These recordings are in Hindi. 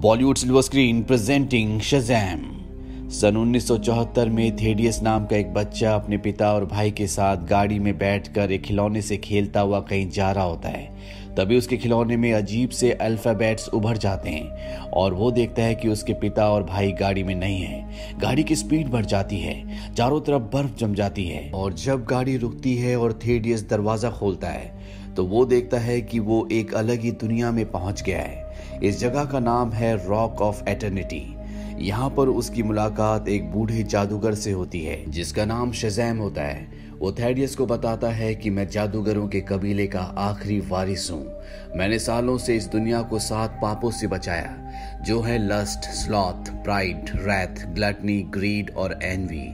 Bollywood silver screen presenting Shazam. सन 1974 में थेडियस नाम का एक बच्चा अपने पिता और भाई के साथ गाड़ी में बैठकर एक खिलौने से खेलता हुआ कहीं जा रहा होता है। तभी उसके खिलौने में अजीब से अल्फाबेट्स उभर जाते हैं और वो देखता है कि उसके पिता और भाई गाड़ी में नहीं है। गाड़ी की स्पीड बढ़ जाती है, चारों तरफ बर्फ जम जाती है और जब गाड़ी रुकती है और थेडियस दरवाजा खोलता है तो वो देखता है कि वो एक अलग ही दुनिया में पहुंच गया है। इस जगह का नाम है रॉक ऑफ एटर्निटी। यहाँ पर उसकी मुलाकात एक बूढ़े जादूगर से होती है जिसका नाम शज़ैम होता है। वो थेडियस को बताता है कि मैं जादूगरों के कबीले का आखिरी वारिस हूँ। मैंने सालों से इस दुनिया को 7 पापों से बचाया, जो है lust, sloth, pride, wrath, gluttony, greed और एनवी।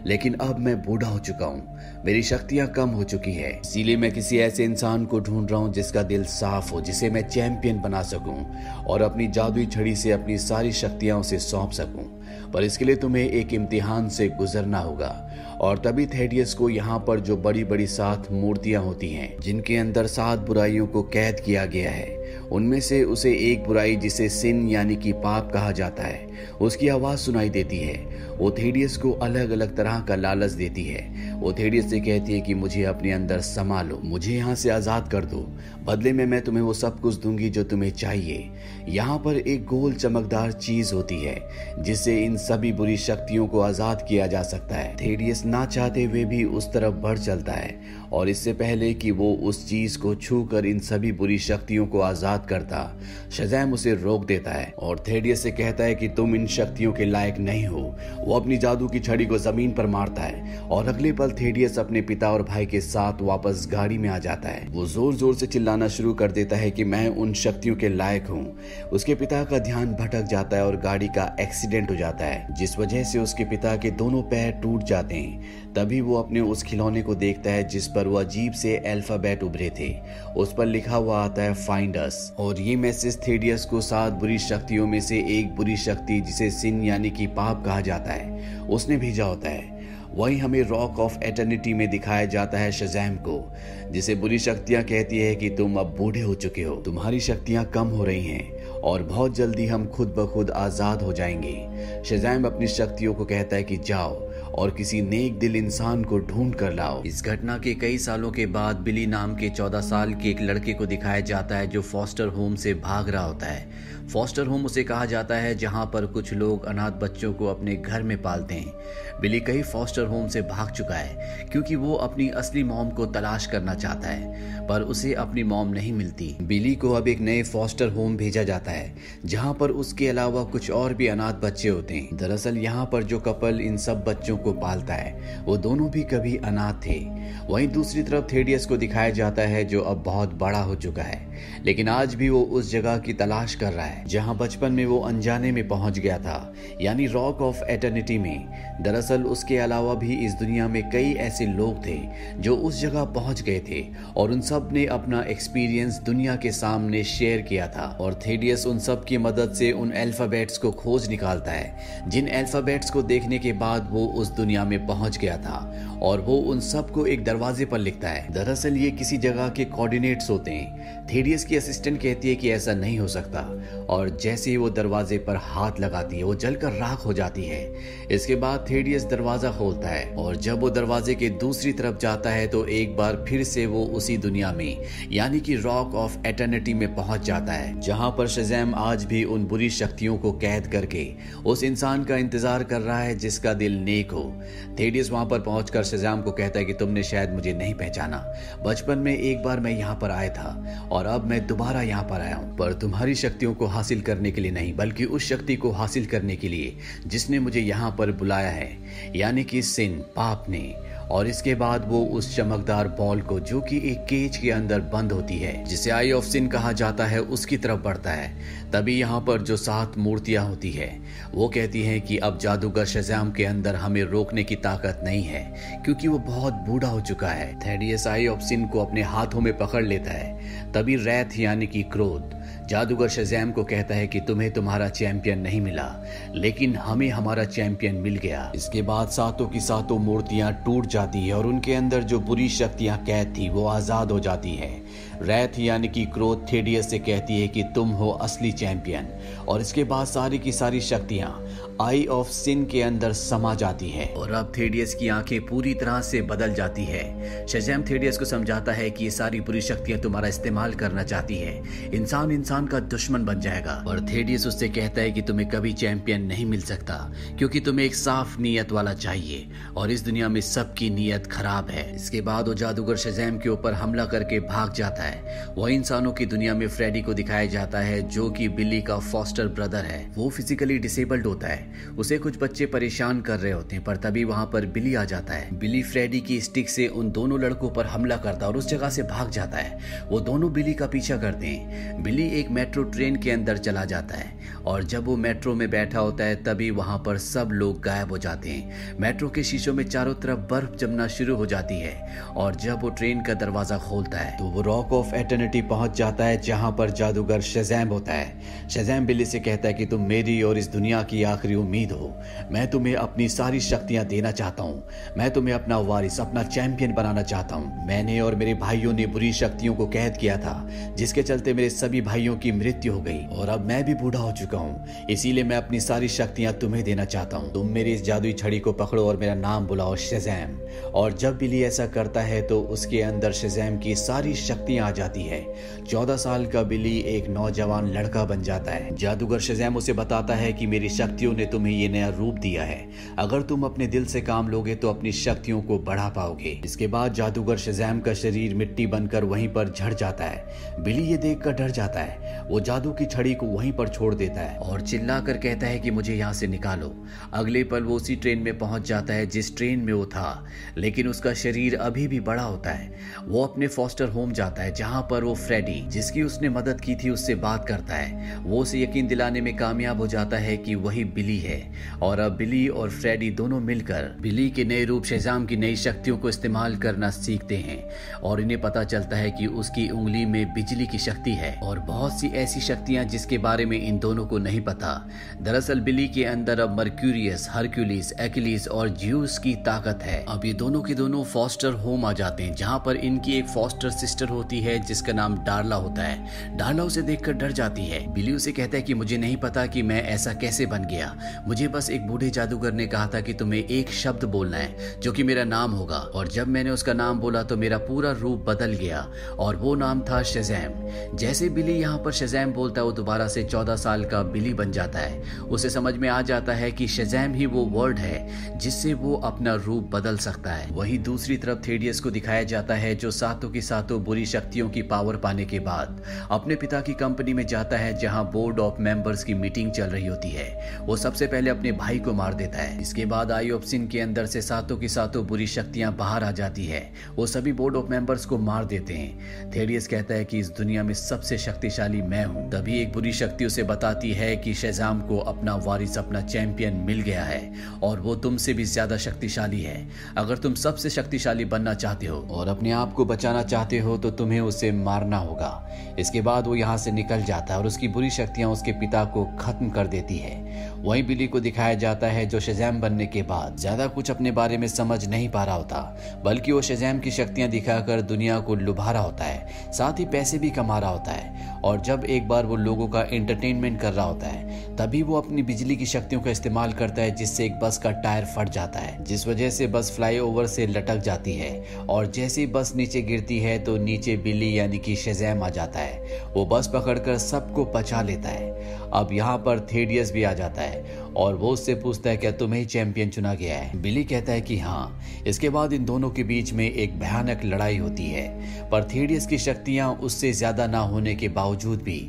लेकिन अब मैं बूढ़ा हो चुका हूँ, मेरी शक्तियाँ कम हो चुकी है। इसीलिए मैं किसी ऐसे इंसान को ढूंढ रहा हूँ जिसका दिल साफ हो, जिसे मैं चैंपियन बना सकूं और अपनी जादुई छड़ी से अपनी सारी शक्तियां उसे सौंप सकूं। पर इसके लिए तुम्हें एक इम्तिहान से गुजरना होगा। और तभी थेडियस को यहाँ पर जो बड़ी बड़ी 7 मूर्तियां होती हैं जिनके अंदर 7 बुराइयों को कैद किया गया है, उनमें से उसे एक बुराई जिसे सिन यानी कि पाप कहा जाता है, उसकी आवाज सुनाई देती है। वो थेडियस को अलग अलग तरह का लालच देती है। वो थेडियस से कहती है कि मुझे अपने अंदर समा लो, मुझे यहाँ से आजाद कर दो, बदले में मैं तुम्हें वो सब कुछ दूंगी जो तुम्हें चाहिए। यहाँ पर एक गोल चमकदार चीज होती है जिससे इन सभी बुरी शक्तियों को आजाद किया जा सकता है। थेडियस ना चाहते हुए भी उस तरफ बढ़ चलता है और इससे पहले कि वो उस चीज को छूकर इन सभी बुरी शक्तियों को आजाद करता, शज़ैम उसे रोक देता है और थेडियस से कहता है कि तुम इन शक्तियों के लायक नहीं हो। वो अपनी जादू की छड़ी को जमीन पर मारता है और अगले पल थेडियस अपने पिता और भाई के साथ वापस गाड़ी में आ जाता है। वो जोर जोर से चिल्लाना शुरू कर देता है कि मैं उन शक्तियों के लायक हूँ। उसके पिता का ध्यान भटक जाता है और गाड़ी का एक्सीडेंट हो जाता है, जिस वजह से उसके पिता के दोनों पैर टूट जाते हैं। तभी वो अपने उस खिलौने को देखता है जिस पर वो अजीब से अल्फाबेट उभरे थे। उस पर लिखा हुआ आता है फाइंड अस, और ये मैसेज थेडियस को 7 बुरी शक्तियों में से एक बुरी शक्ति जिसे सिन यानी कि पाप कहा जाता है, उसने भेजा होता है। वही हमें रॉक ऑफ एटर्निटी में दिखाया जाता है शज़ैम को, जिसे बुरी शक्तियां कहती है कि तुम अब बूढ़े हो चुके हो, तुम्हारी शक्तियां कम हो रही हैं और बहुत जल्दी हम खुद ब खुद आजाद हो जाएंगे। शज़ैम अपनी शक्तियों को कहता है कि जाओ और किसी नेक दिल इंसान को ढूंढ कर लाओ। इस घटना के कई सालों के बाद बिली नाम के 14 साल के एक लड़के को दिखाया जाता है जो फॉस्टर होम से भाग रहा होता है। फॉस्टर होम उसे कहा जाता है जहां पर कुछ लोग अनाथ बच्चों को अपने घर में पालते हैं। बिली कई फॉस्टर होम से भाग चुका है क्योंकि वो अपनी असली मॉम को तलाश करना चाहता है, पर उसे अपनी मॉम नहीं मिलती। बिली को अब एक नए फॉस्टर होम भेजा जाता है जहां पर उसके अलावा कुछ और भी अनाथ बच्चे होते हैं। दरअसल यहाँ पर जो कपल इन सब बच्चों को पालता है वो दोनों भी कभी अनाथ थे। वहीं दूसरी तरफ थेडियस को दिखाया जाता है जो अब बहुत बड़ा हो चुका है, लेकिन आज भी वो उस जगह की तलाश कर रहा है जहां बचपन में वो अनजाने में पहुंच गया था, यानी रॉक ऑफ एटर्निटी में। दरअसल उसके अलावा भी इस दुनिया में कई ऐसे लोग थे जो उस जगह पहुंच गए थे और उन सब ने अपना एक्सपीरियंस दुनिया के सामने शेयर किया था। और थेडियस उन सब की मदद से उन अल्फाबेट्स को खोज निकालता है जिन अल्फाबेट्स को देखने के बाद वो उस दुनिया में पहुंच गया था, और वो उन सब को एक दरवाजे पर लिखता है। दरअसल ये किसी जगह के कोऑर्डिनेट्स होते हैं। थेडियस की असिस्टेंट कहती है कि ऐसा नहीं हो सकता, और जैसे ही वो दरवाजे पर हाथ लगाती है वो जलकर राख हो जाती है। इसके बाद थेडियस दरवाजा खोलता है और जब वो दरवाजे के दूसरी तरफ जाता है तो एक बार फिर से वो उसी दुनिया में यानी कि रॉक ऑफ एटर्निटी में पहुंच जाता है, जहां पर शज़ैम आज भी उन बुरी शक्तियों को कैद करके उस इंसान का इंतजार कर रहा है जिसका दिल नेक हो। थेडियस वहां पर पहुंचकर शज़ैम को कहता है कि तुमने शायद मुझे नहीं पहचाना, बचपन में एक बार मैं यहाँ पर आया था और अब मैं दोबारा यहाँ पर आया हूँ, पर तुम्हारी शक्तियों को हासिल करने के लिए नहीं, बल्कि उस शक्ति को हासिल करने के लिए जिसने मुझे यहाँ पर बुलाया है, यानी कि सिन, पाप ने। और इसके बाद वो उस चमकदार बॉल को जो कि एक केज के अंदर बंद होती है जिसे आई ऑफ सिन कहा जाता है, उसकी तरफ बढ़ता है। तभी यहाँ पर जो 7 मूर्तियां होती है वो कहती हैं कि अब जादूगर शज़ैम के अंदर हमें रोकने की ताकत नहीं है क्योंकि वो बहुत बूढ़ा हो चुका है। थेडियस आई ऑफ सिन को अपने हाथों में पकड़ लेता है। तभी रैथ यानी कि क्रोध जादूगर शज़ैम को कहता है कि तुम्हें तुम्हारा चैंपियन नहीं मिला, लेकिन हमें हमारा चैंपियन मिल गया। इसके बाद सातों की सातों मूर्तियां टूट जाती है और उनके अंदर जो बुरी शक्तियां कैद थी वो आजाद हो जाती है। रैथ यानी कि क्रोध थेडियस से कहती है कि तुम हो असली चैंपियन, और इसके बाद सारी की सारी शक्तियां आई ऑफ सिन के अंदर समा जाती है और अब थेडियस की आंखें पूरी तरह से बदल जाती है। शज़ैम थेडियस को समझाता है कि ये सारी बुरी शक्तियां तुम्हारा इस्तेमाल करना चाहती है, इंसान इंसान का दुश्मन बन जाएगा। और थेडियस उससे कहता है कि तुम्हें कभी चैंपियन नहीं मिल सकता, क्योंकि तुम्हें एक साफ नीयत वाला चाहिए और इस दुनिया में सबकी नीयत खराब है। इसके बाद वो जादूगर शज़ैम के ऊपर हमला करके भाग जाता है। वह इंसानों की दुनिया में फ्रेडी को दिखाया जाता है, जो कि बिली का फॉस्टर ब्रदर है। वो फिजिकली डिसेबल्ड होता है, उसे कुछ बच्चे परेशान कर रहे होते हैं, पर तभी वहां पर बिली आ जाता है। बिली फ्रेडी की स्टिक से उन दोनों लड़कों पर हमला करता है और उस जगह से भाग जाता है। वो दोनों बिली का पीछा करते हैं। बिली एक मेट्रो ट्रेन के अंदर चला जाता है और जब वो मेट्रो में बैठा होता है तभी वहां पर सब लोग गायब हो जाते हैं। मेट्रो के शीशों में चारों तरफ बर्फ जमना शुरू हो जाती है और जब वो ट्रेन का दरवाजा खोलता है तो वो रॉक ऑफ एटर्निटी पहुंच जाता है, जहां पर जादूगर शज़ैम होता है। शज़ैम बिली से कहता है कि तुम मेरी और इस दुनिया की आखिरी उम्मीद हो। मैं तुम्हें अपनी सारी शक्तियां देना चाहता हूं। मैं तुम्हें अपना वारिस, अपना चैंपियन बनाना चाहता हूं। मैंने और मेरे भाइयों ने बुरी शक्तियों को कैद किया था, जिसके चलते मेरे सभी भाइयों की मृत्यु हो गई और अब मैं भी बूढ़ा हो चुका हूं। इसीलिए मैं अपनी सारी शक्तियां तुम्हें देना चाहता हूं। तुम मेरी इस जादुई छड़ी को पकड़ो और मेरा नाम बुलाओ शज़ैम। और जब बिली ऐसा करता है तो उसके अंदर शज़ैम की सारी शक्तियां आ जाती है। 14 साल का बिली एक नौजवान लड़का बन जाता है। जादूगर शज़ैम उसे बताता है कि मेरी शक्तियों ने तुम्हें ये नया रूप दिया है। अगर तुम अपने दिल से काम लोगे तो अपनी शक्तियों को बढ़ा पाओगे। इसके बाद जादूगर शज़ैम का शरीर मिट्टी बनकर वहीं पर झड़ जाता है। बिली ये देखकर डर जाता है। वो जादू की छड़ी को वहीं पर छोड़ देता है और चिल्लाकर कहता है कि मुझे यहाँ से निकालो। अगले पल वो उसी ट्रेन में पहुंच जाता है जिस ट्रेन में वो था, लेकिन उसका शरीर अभी भी बड़ा होता है। वो अपने फॉस्टर होम जाता है, जहां पर वो फ्रेडी, जिसकी उसने मदद की थी, उससे बात करता है। वो उसे यकीन दिलाने में कामयाब हो जाता है कि वही बिली है और अब बिली और फ्रेडी दोनों मिलकर बिली के नए रूप शज़ैम की नई शक्तियों को इस्तेमाल करना सीखते हैं और इन्हें पता चलता है कि उसकी उंगली में बिजली की शक्ति है और बहुत सी ऐसी शक्तियां जिसके बारे में इन दोनों को नहीं पता। दरअसल बिली के अंदर अब मर्क्यूरियस, हरक्यूलिस, एक्किलीस और ज्यूस की ताकत है। अब ये दोनों के दोनों फॉस्टर होम आ जाते हैं, जहां पर इनकी एक फॉस्टर सिस्टर होती है जिसका नाम डार्ला होता है। डार्ला उसे देखकर डर जाती है। बिली उसे कहता है कि मुझे नहीं पता कि मैं ऐसा कैसे बन गया, मुझे बस एक बूढ़े जादूगर ने कहा था कि तुम्हें एक शब्द बोलना है जो कि मेरा नाम होगा, और जब मैंने उसका नाम बोला तो मेरा पूरा रूप बदल गया और वो नाम था शज़ैम। जैसे बिली यहाँ पर शज़ैम बोलता है वो दोबारा से 14 साल का बिली बन जाता है। उसे समझ में आ जाता है कि शज़ैम ही वो वर्ड है जिससे वो अपना रूप बदल सकता है। वहीं दूसरी तरफ थेडियस को दिखाया जाता है जो सातों की सातों बुरी शक्तियों की पावर पाने के बाद अपने पिता की कंपनी में जाता है, जहां बोर्ड ऑफ मेंबर्स की मीटिंग चल रही होती है। वो सबसे पहले अपने भाई को मार देता है। इसके बाद आई ऑफ सिन के अंदर से सातों की सातों बुरी शक्तियां बाहर आ जाती है। वो सभी बोर्ड ऑफ मेंबर्स को मार देते हैं। थेडियस कहता है कि इस दुनिया में सबसे शक्तिशाली मैं हूं। तभी एक बुरी शक्ति उसे बताती है कि शज़ैम को अपना वारिस, अपना चैंपियन मिल गया है और वो तुमसे भी ज्यादा शक्तिशाली है। अगर तुम सबसे शक्तिशाली बनना चाहते हो और अपने आप को बचाना चाहते हो तो तुम्हें उसे मारना होगा। इसके बाद वो यहाँ से निकल जाता है और उसकी बुरी शक्तियां उसके पिता को खत्म कर देती है। वहीं बिली को दिखाया जाता है जो शज़ैम बनने के बाद ज्यादा कुछ अपने बारे में समझ नहीं पा रहा होता, बल्कि वो शज़ैम की शक्तियां दिखाकर दुनिया को लुभा रहा होता है, साथ ही पैसे भी कमा रहा होता है। और जब एक बार वो लोगों का एंटरटेनमेंट कर रहा होता है तभी वो अपनी बिजली की शक्तियों का इस्तेमाल करता है, जिससे एक बस का टायर फट जाता है, जिस वजह से बस फ्लाईओवर से लटक जाती है और जैसे ही बस नीचे गिरती है तो नीचे बिली यानी कि शज़ैम आ जाता है। वो बस पकड़कर सबको बचा लेता है। अब यहाँ पर थेडियस भी आ जाता है और वो उससे पूछता है क्या तुम्हें चैंपियन चुना गया है। बिली कहता है कि हाँ। इसके बाद इन दोनों के बीच में एक भयानक लड़ाई होती है, पर थेडियस की शक्तियां उससे ज्यादा ना होने के बावजूद भी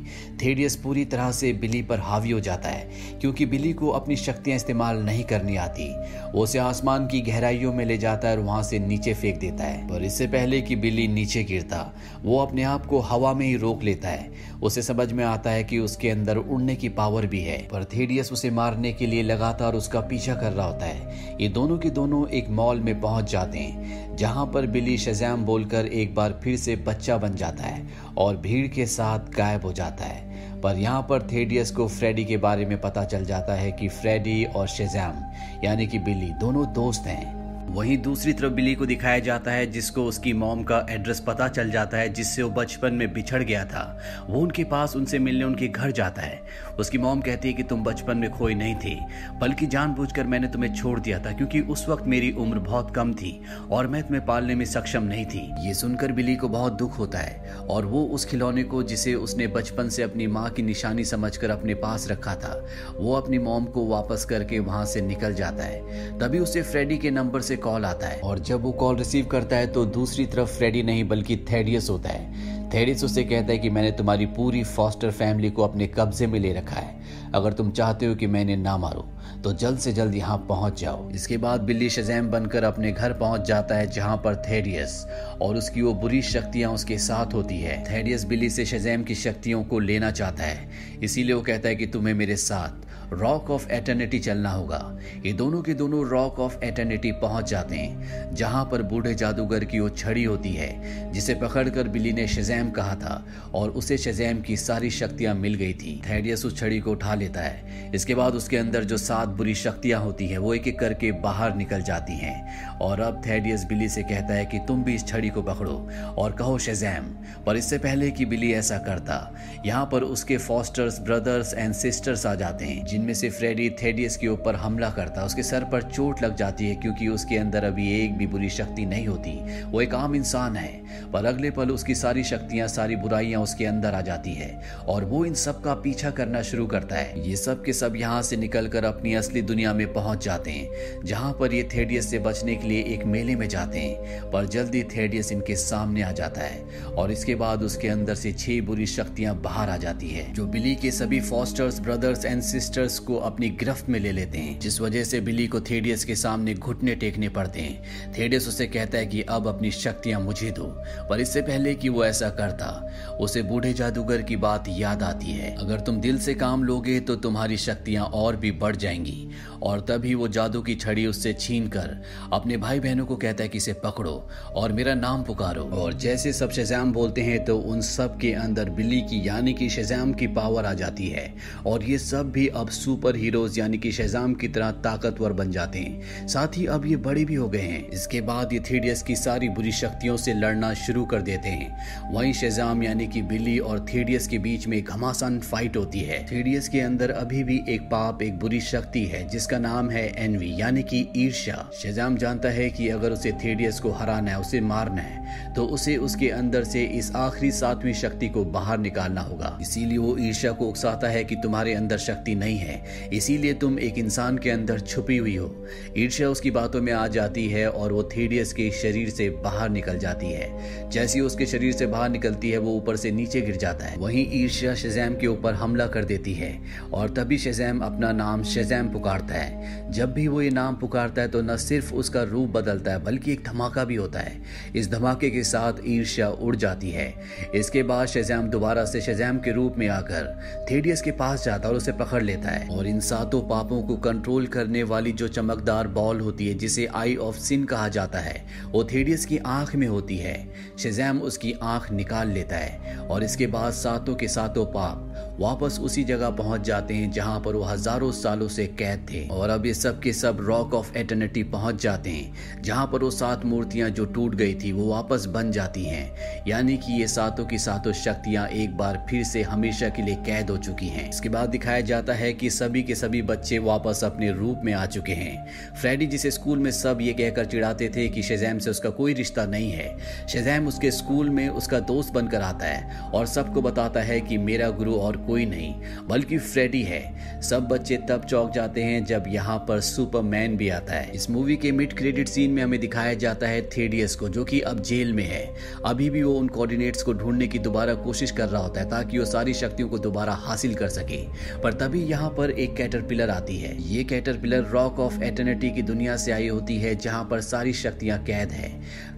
थेडियस पूरी तरह से बिली पर हावी हो जाता है, क्योंकि बिली को अपनी शक्तियां इस्तेमाल नहीं करनी आती। वो उसे आसमान की गहराइयों में ले जाता है और वहां से नीचे फेंक देता है, पर इससे पहले कि बिली नीचे गिरता वो अपने आप को हवा में ही रोक लेता है। उसे समझ में आता है कि उसके अंदर उड़ने की पावर भी है, पर थेडियस उसे मारने के लिए लगातार उसका पीछा कर रहा होता है। ये दोनों के दोनों एक मॉल में पहुंच जाते हैं, जहां पर बिली शज़ैम बोलकर एक बार फिर से बच्चा बन जाता है और भीड़ के साथ गायब हो जाता है। पर यहाँ पर थेडियस को फ्रेडी के बारे में पता चल जाता है कि फ्रेडी और शेज़ैम यानी कि बिली दोनों दोस्त हैं। वहीं दूसरी तरफ बिली को दिखाया जाता है जिसको उसकी मॉम का एड्रेस पता चल जाता है जिससे वो बचपन में बिछड़ गया था। वो उनके पास उनसे मिलने उनके घर जाता है। उसकी मॉम कहती है कि तुम बचपन में खोई नहीं थी, बल्कि जानबूझकर मैंने तुम्हें छोड़ दिया था क्योंकि उस वक्त मेरी उम्र बहुत कम थी और मैं तुम्हें पालने में सक्षम नहीं थी। ये सुनकर बिली को बहुत दुख होता है और वो उस खिलौने को जिसे उसने बचपन से अपनी माँ की निशानी समझकर अपने पास रखा था, वो अपनी मॉम को वापस करके वहां से निकल जाता है। तभी उसे फ्रेडी के नंबर से कॉल आता है और जब वो कॉल रिसीव करता है तो दूसरी तरफ फ्रेडी नहीं बल्कि थेडियस होता है। थेडियस उससे कहता है कि मैंने तुम्हारी पूरी फॉस्टर फैमिली को अपने कब्जे में ले रखा है। अगर तुम चाहते हो कि मैं इन्हें ना मारूं तो जल्द से जल्द यहाँ पहुंच जाओ। इसके बाद बिल्ली शेज़ैम बनकर अपने घर पहुंच जाता है जहां पर थेडियस और उसकी वो बुरी शक्तियां उसके साथ होती है। थेडियस बिल्ली से शेज़ैम की शक्तियों को लेना चाहता है, इसीलिए वो कहता है कि तुम्हें मेरे साथ रॉक ऑफ एटर्निटी चलना होगा। ये दोनों के दोनों रॉक ऑफ एटर्निटी पहुंच जाते हैं जहां पर बूढ़े जादूगर की वो छड़ी होती है जिसे पकड़कर बिल्ली ने शेज़ैम कहा था और उसे शेज़ैम की सारी शक्तियां मिल गई थी। थेडियस उस छड़ी को उठा लेता है। इसके बाद उसके अंदर जो 7 बुरी शक्तियां होती है वो एक एक करके बाहर निकल जाती हैं और अब थेडियस बिल्ली से कहता है कि तुम भी इस छड़ी को पकड़ो और कहो शेज़ैम। पर इससे पहले कि बिल्ली ऐसा करता, यहाँ पर उसके फॉस्टर्स ब्रदर्स एंड सिस्टर्स आ जाते हैं जिनमें से फ्रेडी थेडियस के ऊपर हमला करता। उसके सर पर चोट लग जाती है क्योंकि उसके अंदर अभी एक भी बुरी शक्ति नहीं होती, वो एक आम इंसान है। पर अगले पल उसकी सारी शक्तियां सारी बुराइयां उसके अंदर आ जाती है और वो इन सब का पीछा करना शुरू करता है। ये सब के सब यहाँ से निकलकर अपनी असली दुनिया में पहुंच जाते हैं जहां पर ये थेडियस से बचने के लिए एक मेले में जाते हैं। पर जल्दी थेडियस इनके सामने आ जाता है और इसके बाद उसके अंदर से 6 बुरी शक्तियां बाहर आ जाती है जो बिली के सभी फॉस्टर्स ब्रदर्स एंड सिस्टर्स को अपनी गिरफ्त में ले लेते हैं, जिस वजह से बिली को थेडियस के सामने घुटने टेकने पड़ते हैं। थेडियस उसे कहता है कि अब अपनी शक्तियां मुझे दो, पर इससे पहले कि वो ऐसा करता उसे बूढ़े जादूगर की बात याद आती है। अगर तुम दिल से काम लोगे तो तुम्हारी शक्तियां और भी बढ़ जाएंगी। और तभी वो जादू की छड़ी उससे छीनकर अपने भाई बहनों को कहता है कि इसे पकड़ो और मेरा नाम पुकारो। और जैसे सब शेज़ैम बोलते हैं तो उन सब के अंदर बिली की यानी कि शेज़ैम की पावर आ जाती है और ये सब भी अब सुपर हीरोज यानी कि शेज़ैम की तरह ताकतवर बन जाते हैं। साथ ही अब ये बड़े भी हो गए हैं। इसके बाद ये थेडियस की सारी बुरी शक्तियों से लड़ना शुरू कर देते हैं। वहीं शेज़ैम यानी कि बिली और थेडियस के बीच में घमासान फाइट होती है। थेडियस के अंदर अभी भी एक पाप एक बुरी शक्ति है जिसका नाम है एनवी यानी कि ईर्ष्या। शेज़ैम जानता है कि अगर उसे थेडियस को हराना है, उसे मारना है, तो उसे उसके अंदर से इस आखिरी 7वीं शक्ति को बाहर निकालना होगा। इसीलिए वो ईर्ष्या को उकसाता है कि तुम्हारे अंदर शक्ति नहीं है, इसीलिए तुम एक इंसान के अंदर छुपी हुई हो। ईर्ष्या उसकी बातों में आ जाती है और वो थेडियस के शरीर से बाहर निकल जाती है। जैसे उसके शरीर से बाहर निकलती है वो ऊपर से नीचे गिर जाता है। वहीं ईर्ष्या शेज़ैम के ऊपर हमला कर देती है और तभी शेज़ैम अपना नाम शेज़ैम पुकारता है। जब भी वो ये नाम पुकारता है तो न सिर्फ उसका रूप बदलता है बल्कि एक धमाका भी होता है। इस धमाके के साथ ईर्ष्या उड़ जाती है। इसके बाद शेज़ैम दोबारा से शेज़ैम के रूप में आकर थेडियस के पास जाता है और उसे पकड़ लेता है और इन 7 पापों को कंट्रोल करने वाली जो चमकदार बॉल होती है जिसे आई ऑफ सिन कहा जाता है वो थेडियस की आंख में होती है। शेज़ैम उसकी आंख निकाल लेता है और इसके बाद 7 के 7 पाप वापस उसी जगह पहुंच जाते हैं जहां पर वो हजारों सालों से कैद थे। और अब ये सब के सब रॉक ऑफ एटर्निटी पहुंच जाते हैं जहां पर वो 7 मूर्तियां जो टूट गई थी वो वापस बन जाती हैं, यानी कि ये 7 की 7 शक्तियां एक बार फिर से हमेशा के लिए कैद हो चुकी हैं। इसके बाद दिखाया जाता है कि सभी के सभी बच्चे वापस अपने रूप में आ चुके हैं। फ्रेडी जिसे स्कूल में सब ये कहकर चिढ़ाते थे कि शेज़ैम से उसका कोई रिश्ता नहीं है, शेज़ैम उसके स्कूल में उसका दोस्त बनकर आता है और सबको बताता है कि मेरा गुरु और कोई नहीं बल्कि फ्रेडी है। सब बच्चे तब चौंक जाते हैं जब यहाँ पर सुपरमैन भी आता है। इस मूवी के मिड क्रेडिट सीन में हमें दिखाया जाता है थेडियस को जो कि अब जेल में है। अभी भी वो उन कोऑर्डिनेट्स को ढूंढने की दोबारा कोशिश कर रहा होता है ताकि वो सारी शक्तियों को दोबारा हासिल कर सके। पर तभी यहाँ पर एक कैटरपिलर आती है। ये कैटरपिलर रॉक ऑफ एटर्निटी की दुनिया से आई होती है जहाँ पर सारी शक्तियाँ कैद है।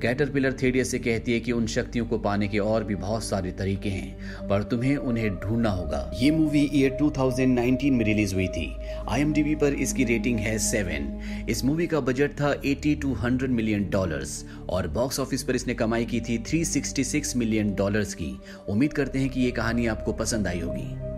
कैटरपिलर थेडियस से कहती है कि उन शक्तियों को पाने के और भी बहुत सारे तरीके हैं पर तुम्हें उन्हें ढूंढना होगा। ये मूवी ईयर 2019 में रिलीज हुई थी। IMDb पर इसकी रेटिंग है 7। इस मूवी का बजट था $80 to $100 मिलियन और बॉक्स ऑफिस पर इसने कमाई की थी $366 मिलियन की। उम्मीद करते हैं कि ये कहानी आपको पसंद आई होगी।